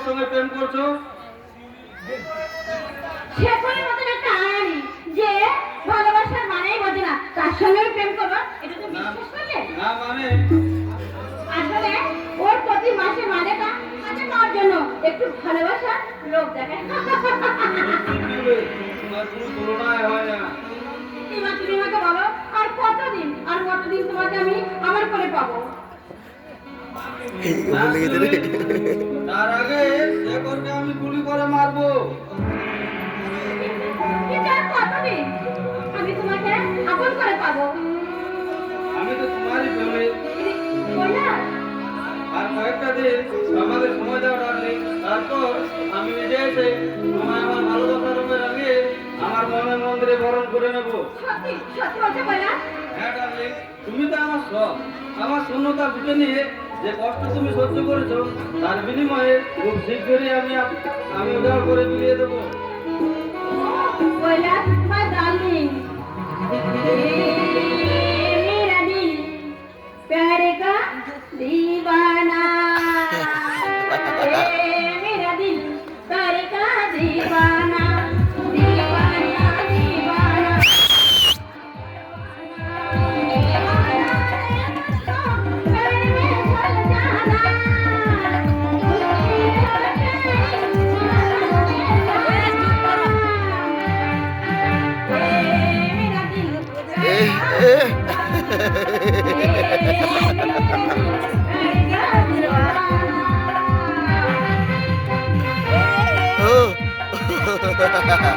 সঙ্গে প্রেম করছো? শেফালির মতন একটা আয়ানি যে ভালোবাসার মানেই বোঝে না, তার সঙ্গে প্রেম করবো, এটা তো বিশ্বাস করলে? না মানে আসলে ওর প্রতি মাসে মানেটা মানে তার জন্য একটু ভালোবাসা লোক দেখায়। তোমার কোনো তুলনায় হয় না। এবার তুমি আমাকে বলো, আর কতদিন তোমাকে আমি আমার করে পাবো? তার আগে শেখরকে আমি গুলি করে মারবো। কিন্তু আর কতদিন আমি তোমাকে আপন করে পাবো? আমি তো তোমারই প্রেমিক। বললা আর কয়েকটা দিন আমাদের সময় দাও ডার্লিং, তারপর আমি নিজে এসে তোমায় আমার ভালোবাসার রঙে রাঙিয়ে আমার মনের মন্দিরে বরণ করে নেব। সত্যি সত্যি বলতে বললা? হ্যাঁ ডার্লিং, তুমি তো আমার সব। আমার শূন্যতা বুঝে নিয়ে যে কষ্ট তুমি সহ্য করেছো, তার বিনিময়ে খুব শীঘ্রই আমি উজাড় করে বিলিয়ে দেবো। বললা মাই ডার্লিং, मेरा दिल प्यार का दीवाना, मेरा दिल प्यार का दीवाना, दीवाना दीवाना। Oh.